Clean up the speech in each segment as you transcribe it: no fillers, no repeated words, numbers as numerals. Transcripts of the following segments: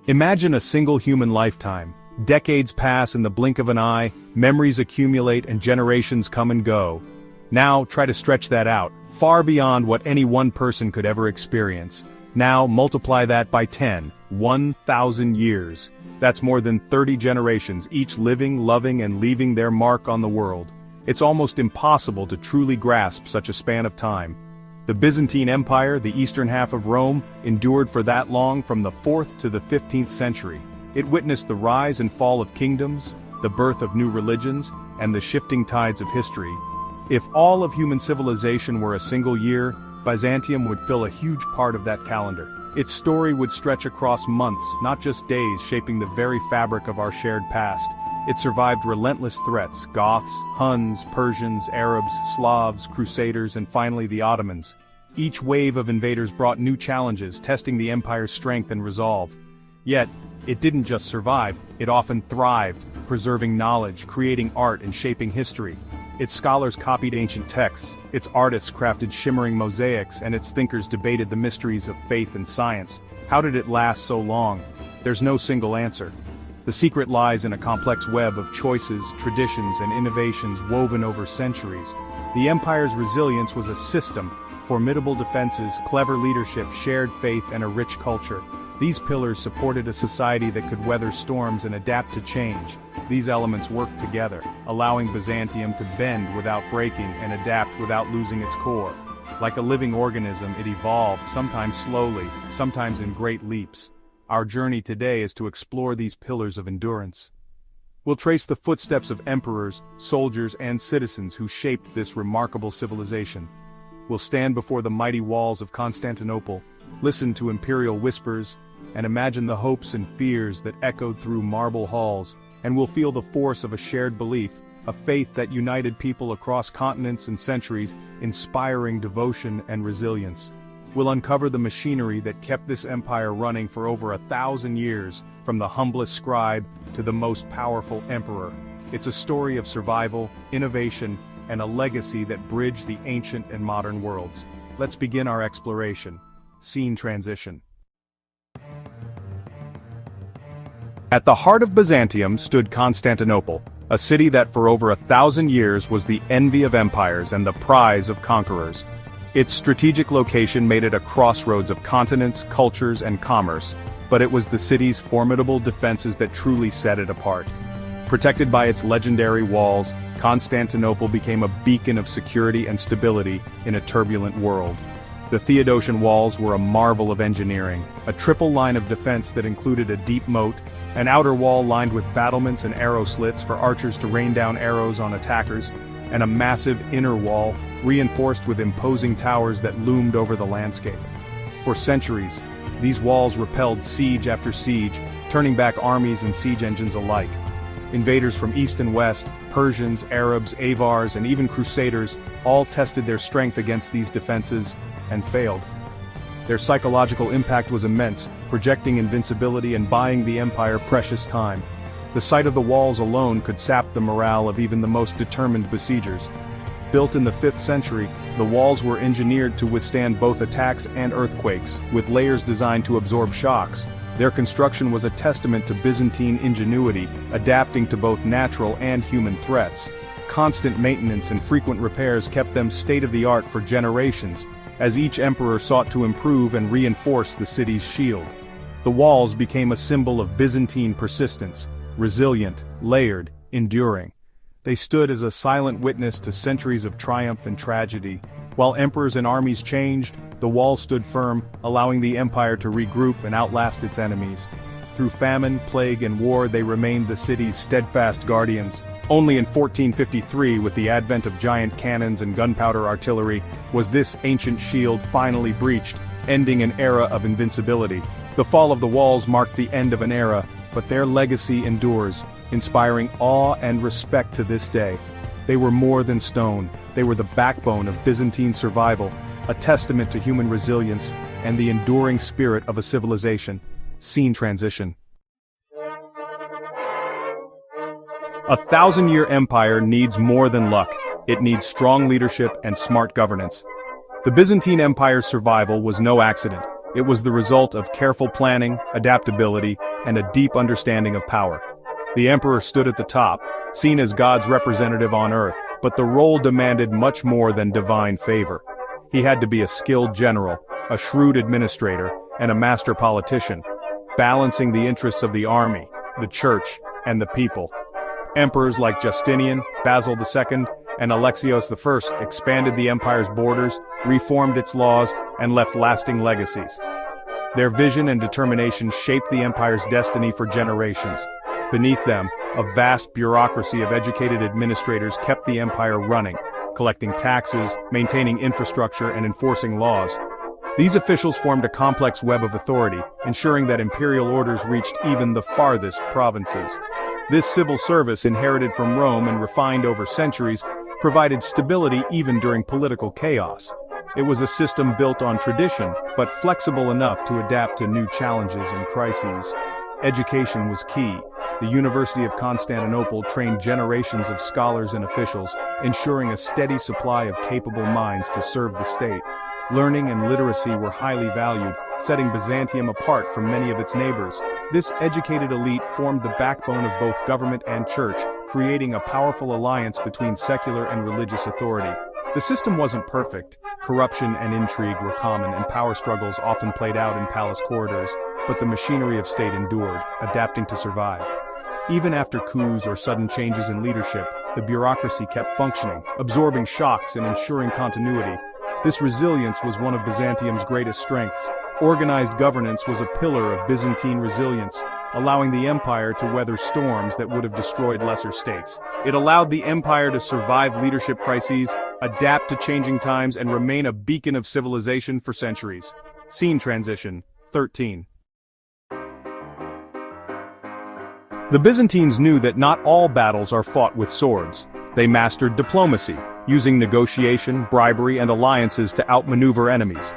Imagine a single human lifetime. Decades pass in the blink of an eye, memories accumulate and generations come and go. Now, try to stretch that out, far beyond what any one person could ever experience. Now, multiply that by 10, 1,000 years. That's more than 30 generations, each living, loving, and leaving their mark on the world. It's almost impossible to truly grasp such a span of time. The Byzantine Empire, the eastern half of Rome, endured for that long from the 4th to the 15th century. It witnessed the rise and fall of kingdoms, the birth of new religions, and the shifting tides of history. If all of human civilization were a single year, Byzantium would fill a huge part of that calendar. Its story would stretch across months, not just days, shaping the very fabric of our shared past. It survived relentless threats: Goths, Huns, Persians, Arabs, Slavs, Crusaders, and finally the Ottomans. Each wave of invaders brought new challenges, testing the empire's strength and resolve. Yet, it didn't just survive, it often thrived, preserving knowledge, creating art, and shaping history. Its scholars copied ancient texts, its artists crafted shimmering mosaics, and its thinkers debated the mysteries of faith and science. How did it last so long? There's no single answer. The secret lies in a complex web of choices, traditions, and innovations woven over centuries. The empire's resilience was a system: formidable defenses, clever leadership, shared faith, and a rich culture. These pillars supported a society that could weather storms and adapt to change. These elements worked together, allowing Byzantium to bend without breaking and adapt without losing its core. Like a living organism, it evolved, sometimes slowly, sometimes in great leaps. Our journey today is to explore these pillars of endurance. We'll trace the footsteps of emperors, soldiers, and citizens who shaped this remarkable civilization. We'll stand before the mighty walls of Constantinople, listen to imperial whispers, and imagine the hopes and fears that echoed through marble halls, and we'll feel the force of a shared belief, a faith that united people across continents and centuries, inspiring devotion and resilience. We'll uncover the machinery that kept this empire running for over 1,000 years, from the humblest scribe to the most powerful emperor. It's a story of survival, innovation, and a legacy that bridged the ancient and modern worlds. Let's begin our exploration. Scene transition. At the heart of Byzantium stood Constantinople, a city that for over 1,000 years was the envy of empires and the prize of conquerors. Its strategic location made it a crossroads of continents, cultures, and commerce, but it was the city's formidable defenses that truly set it apart. Protected by its legendary walls, Constantinople became a beacon of security and stability in a turbulent world. The Theodosian walls were a marvel of engineering, a triple line of defense that included a deep moat, an outer wall lined with battlements and arrow slits for archers to rain down arrows on attackers, and a massive inner wall, reinforced with imposing towers that loomed over the landscape. For centuries, these walls repelled siege after siege, turning back armies and siege engines alike. Invaders from east and west, Persians, Arabs, Avars, and even Crusaders, all tested their strength against these defenses, and failed. Their psychological impact was immense, projecting invincibility and buying the empire precious time. The sight of the walls alone could sap the morale of even the most determined besiegers. Built in the 5th century, the walls were engineered to withstand both attacks and earthquakes, with layers designed to absorb shocks. Their construction was a testament to Byzantine ingenuity, adapting to both natural and human threats. Constant maintenance and frequent repairs kept them state-of-the-art for generations, as each emperor sought to improve and reinforce the city's shield. The walls became a symbol of Byzantine persistence, resilient, layered, enduring. They stood as a silent witness to centuries of triumph and tragedy. While emperors and armies changed, the walls stood firm, allowing the empire to regroup and outlast its enemies. Through famine, plague, and war, they remained the city's steadfast guardians. Only in 1453, with the advent of giant cannons and gunpowder artillery, was this ancient shield finally breached, ending an era of invincibility. The fall of the walls marked the end of an era, but their legacy endures, inspiring awe and respect to this day. They were more than stone, they were the backbone of Byzantine survival, a testament to human resilience and the enduring spirit of a civilization. Scene transition. 1,000-year empire needs more than luck. It needs strong leadership and smart governance. The Byzantine Empire's survival was no accident. It was the result of careful planning, adaptability, and a deep understanding of power. The emperor stood at the top, seen as God's representative on earth, but the role demanded much more than divine favor. He had to be a skilled general, a shrewd administrator, and a master politician, balancing the interests of the army, the church, and the people. Emperors like Justinian, Basil II, and Alexios I expanded the empire's borders, reformed its laws, and left lasting legacies. Their vision and determination shaped the empire's destiny for generations. Beneath them, a vast bureaucracy of educated administrators kept the empire running, collecting taxes, maintaining infrastructure, and enforcing laws. These officials formed a complex web of authority, ensuring that imperial orders reached even the farthest provinces. This civil service, inherited from Rome and refined over centuries, provided stability even during political chaos. It was a system built on tradition, but flexible enough to adapt to new challenges and crises. Education was key. The University of Constantinople trained generations of scholars and officials, ensuring a steady supply of capable minds to serve the state. Learning and literacy were highly valued, setting Byzantium apart from many of its neighbors. This educated elite formed the backbone of both government and church, creating a powerful alliance between secular and religious authority. The system wasn't perfect. Corruption and intrigue were common, and power struggles often played out in palace corridors, but the machinery of state endured, adapting to survive. Even after coups or sudden changes in leadership, the bureaucracy kept functioning, absorbing shocks and ensuring continuity. This resilience was one of Byzantium's greatest strengths. Organized governance was a pillar of Byzantine resilience, allowing the empire to weather storms that would have destroyed lesser states. It allowed the empire to survive leadership crises, adapt to changing times, and remain a beacon of civilization for centuries. Scene transition, 13. The Byzantines knew that not all battles are fought with swords. They mastered diplomacy, using negotiation, bribery, and alliances to outmaneuver enemies.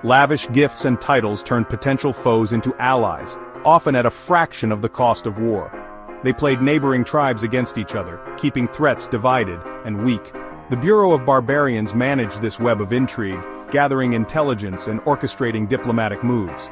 Lavish gifts and titles turned potential foes into allies, often at a fraction of the cost of war. They played neighboring tribes against each other, keeping threats divided and weak. The Bureau of Barbarians managed this web of intrigue, gathering intelligence and orchestrating diplomatic moves.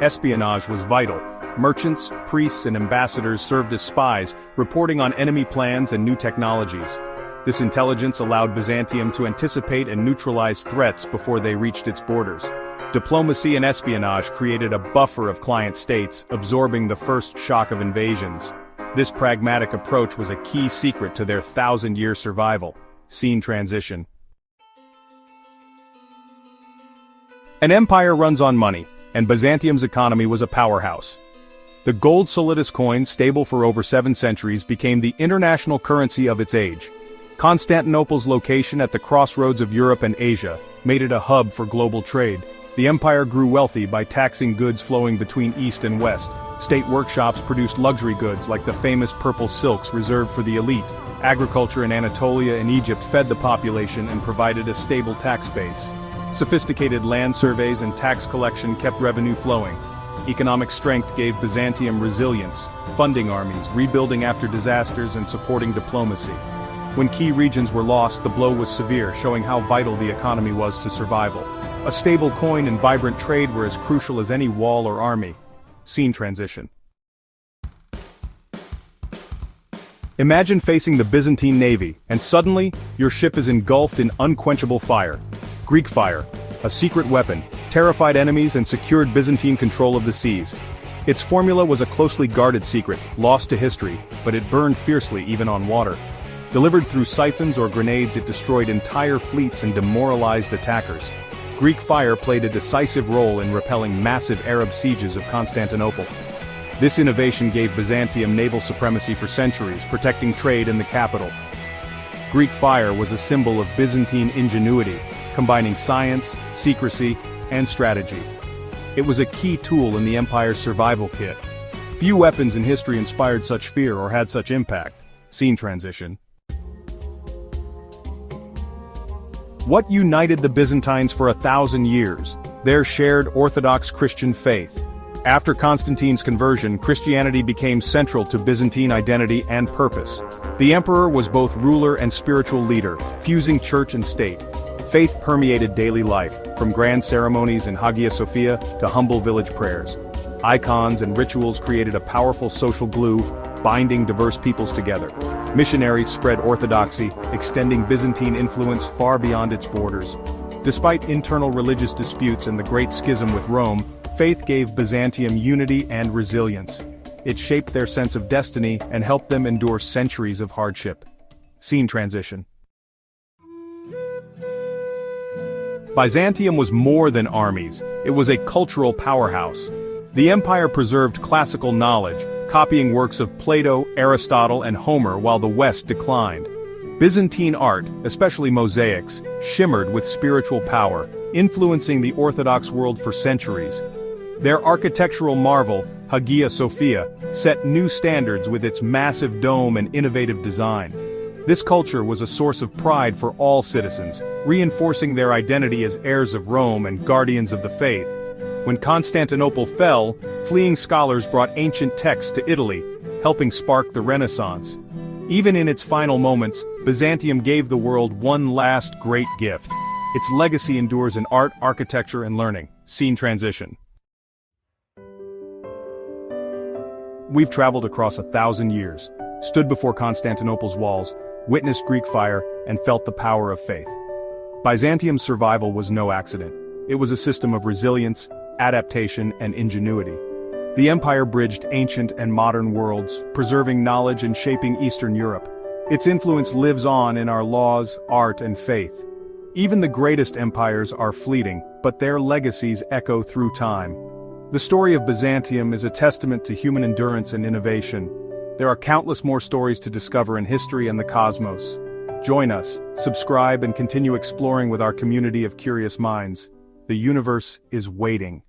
Espionage was vital. Merchants, priests, and ambassadors served as spies, reporting on enemy plans and new technologies. This intelligence allowed Byzantium to anticipate and neutralize threats before they reached its borders. Diplomacy and espionage created a buffer of client states, absorbing the first shock of invasions. This pragmatic approach was a key secret to their thousand-year survival. Scene transition. An empire runs on money, and Byzantium's economy was a powerhouse. The gold solidus coin, stable for over 7 centuries, became the international currency of its age. Constantinople's location at the crossroads of Europe and Asia made it a hub for global trade. The empire grew wealthy by taxing goods flowing between East and West. State workshops produced luxury goods like the famous purple silks reserved for the elite. Agriculture in Anatolia and Egypt fed the population and provided a stable tax base. Sophisticated land surveys and tax collection kept revenue flowing. Economic strength gave Byzantium resilience, funding armies, rebuilding after disasters, and supporting diplomacy. When key regions were lost, the blow was severe, showing how vital the economy was to survival. A stable coin and vibrant trade were as crucial as any wall or army. Scene transition. Imagine facing the Byzantine navy, and suddenly, your ship is engulfed in unquenchable fire. Greek fire, a secret weapon, terrified enemies and secured Byzantine control of the seas. Its formula was a closely guarded secret, lost to history, but it burned fiercely even on water. Delivered through siphons or grenades, it destroyed entire fleets and demoralized attackers. Greek fire played a decisive role in repelling massive Arab sieges of Constantinople. This innovation gave Byzantium naval supremacy for centuries, protecting trade in the capital. Greek fire was a symbol of Byzantine ingenuity, combining science, secrecy, and strategy. It was a key tool in the empire's survival kit. Few weapons in history inspired such fear or had such impact. Scene transition. What united the Byzantines for 1,000 years? Their shared Orthodox Christian faith. After Constantine's conversion, Christianity became central to Byzantine identity and purpose. The emperor was both ruler and spiritual leader, fusing church and state. Faith permeated daily life, from grand ceremonies in Hagia Sophia to humble village prayers. Icons and rituals created a powerful social glue, binding diverse peoples together. Missionaries spread orthodoxy, extending Byzantine influence far beyond its borders. Despite internal religious disputes and the Great Schism with Rome, faith gave Byzantium unity and resilience. It shaped their sense of destiny and helped them endure centuries of hardship. Scene transition. Byzantium was more than armies. It was a cultural powerhouse. The empire preserved classical knowledge, copying works of Plato, Aristotle, and Homer while the West declined. Byzantine art, especially mosaics, shimmered with spiritual power, influencing the Orthodox world for centuries. Their architectural marvel, Hagia Sophia, set new standards with its massive dome and innovative design. This culture was a source of pride for all citizens, reinforcing their identity as heirs of Rome and guardians of the faith. When Constantinople fell, fleeing scholars brought ancient texts to Italy, helping spark the Renaissance. Even in its final moments, Byzantium gave the world one last great gift. Its legacy endures in art, architecture, and learning. Scene transition. We've traveled across 1,000 years, stood before Constantinople's walls, witnessed Greek fire, and felt the power of faith. Byzantium's survival was no accident. It was a system of resilience, adaptation, and ingenuity. The empire bridged ancient and modern worlds, preserving knowledge and shaping Eastern Europe. Its influence lives on in our laws, art, and faith. Even the greatest empires are fleeting, but their legacies echo through time. The story of Byzantium is a testament to human endurance and innovation. There are countless more stories to discover in history and the cosmos. Join us, subscribe, and continue exploring with our community of curious minds. The universe is waiting.